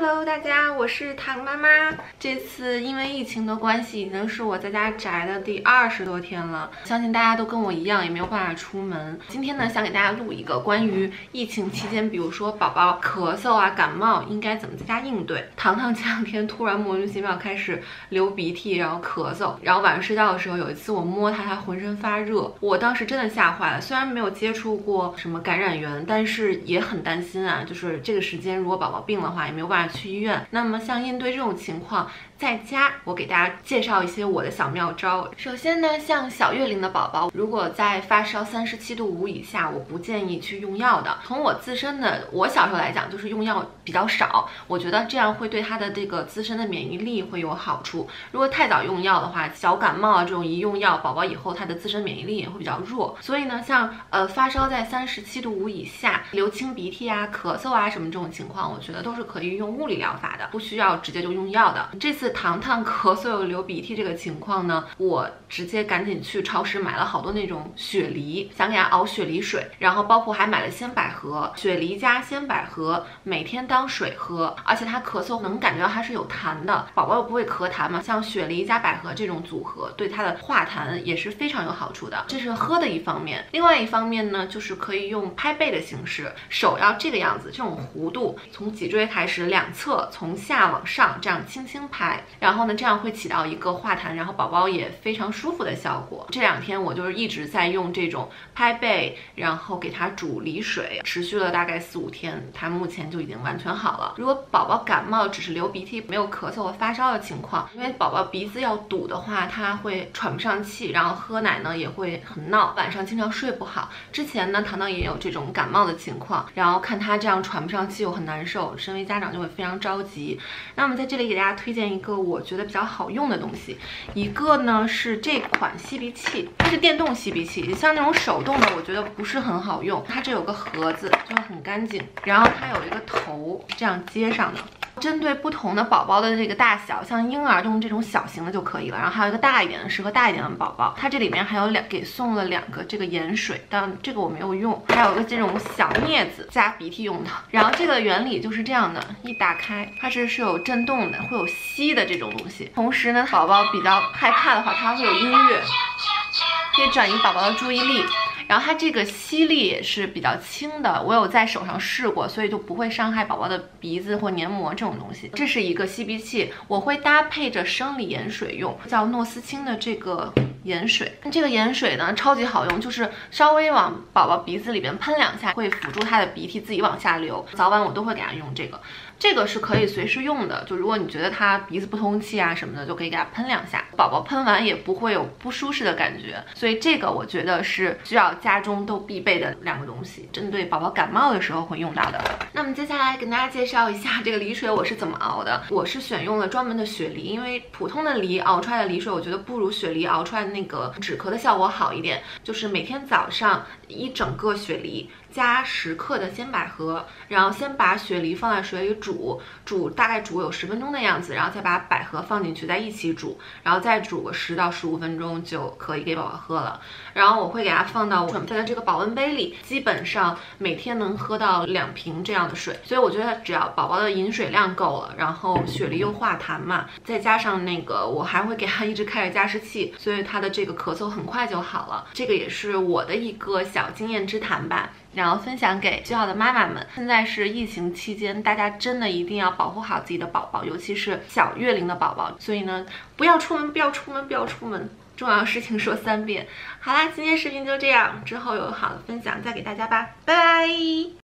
Hello， 大家，我是唐妈妈。这次因为疫情的关系，已经是我在家宅的第20多天了。相信大家都跟我一样，也没有办法出门。今天呢，想给大家录一个关于疫情期间，比如说宝宝咳嗽啊、感冒，应该怎么在家应对。糖糖前2天突然莫名其妙开始流鼻涕，然后咳嗽，然后晚上睡觉的时候，有一次我摸他，他浑身发热，我当时真的吓坏了。虽然没有接触过什么感染源，但是也很担心啊。就是这个时间，如果宝宝病的话，也没有办法去医院。那么像应对这种情况，在家我给大家介绍一些我的小妙招。首先呢，像小月龄的宝宝，如果在发烧37.5度以下，我不建议去用药的。从我自身的我小时候来讲，就是用药比较少，我觉得这样会对他的这个自身的免疫力会有好处。如果太早用药的话，小感冒啊这种一用药，宝宝以后他的自身免疫力也会比较弱。所以呢，像发烧在37.5度以下，流清鼻涕啊、咳嗽啊什么这种情况，我觉得都是可以用物理疗法的，不需要直接就用药的。这次糖糖咳嗽有流鼻涕这个情况呢，我直接赶紧去超市买了好多那种雪梨，想给他熬雪梨水，然后包括还买了鲜百合，雪梨加鲜百合，每天当水喝。而且他咳嗽能感觉到它是有痰的，宝宝又不会咳痰嘛，像雪梨加百合这种组合，对他的化痰也是非常有好处的。这是喝的一方面，另外一方面呢，就是可以用拍背的形式，手要这个样子，这种弧度，从脊椎开始，两侧从下往上这样轻轻拍，然后呢，这样会起到一个化痰，然后宝宝也非常舒服的效果。这2天我就是一直在用这种拍背，然后给他煮梨水，持续了大概4、5天，他目前就已经完全好了。如果宝宝感冒只是流鼻涕，没有咳嗽和发烧的情况，因为宝宝鼻子要堵的话，他会喘不上气，然后喝奶呢也会很闹，晚上经常睡不好。之前呢，糖糖也有这种感冒的情况，然后看他这样喘不上气又很难受，身为家长就会非常着急。那么在这里给大家推荐一个我觉得比较好用的东西，一个呢是这款吸鼻器，它是电动吸鼻器，像那种手动的我觉得不是很好用。它这有个盒子，就很干净，然后它有一个头这样接上的。针对不同的宝宝的这个大小，像婴儿用这种小型的就可以了，然后还有一个大一点的，适合大一点的宝宝。它这里面还有给送了2个这个盐水，但这个我没有用。还有个这种小镊子，加鼻涕用的。然后这个原理就是这样的，一打开，它是有震动的，会有吸的这种东西。同时呢，宝宝比较害怕的话，它会有音乐，可以转移宝宝的注意力。然后它这个吸力也是比较轻的，我有在手上试过，所以就不会伤害宝宝的鼻子或黏膜这种东西。这是一个吸鼻器，我会搭配着生理盐水用，叫诺斯清的这个盐水。这个盐水呢超级好用，就是稍微往宝宝鼻子里边喷2下，会辅助他的鼻涕自己往下流。早晚我都会给他用这个。这个是可以随时用的，就如果你觉得他鼻子不通气啊什么的，就可以给他喷2下，宝宝喷完也不会有不舒适的感觉。所以这个我觉得是需要家中都必备的2个东西，针对宝宝感冒的时候会用到的。那么接下来跟大家介绍一下这个梨水我是怎么熬的。我是选用了专门的雪梨，因为普通的梨熬出来的梨水，我觉得不如雪梨熬出来的那个止咳的效果好一点。就是每天早上1整个雪梨加10克的鲜百合，然后先把雪梨放在水里煮大概煮有10分钟的样子，然后再把百合放进去，再一起煮，然后再煮个10到15分钟就可以给宝宝喝了。然后我会给它放到我准备的这个保温杯里，基本上每天能喝到2瓶这样的水。所以我觉得只要宝宝的饮水量够了，然后雪梨又化痰嘛，再加上那个我还会给他一直开着加湿器，所以他的这个咳嗽很快就好了。这个也是我的一个小经验之谈吧，然后分享给需要的妈妈们。现在是疫情期间，大家真的一定要保护好自己的宝宝，尤其是小月龄的宝宝。所以呢，不要出门，不要出门，不要出门，重要的事情说3遍。好啦，今天视频就这样，之后有好的分享再给大家吧，拜拜。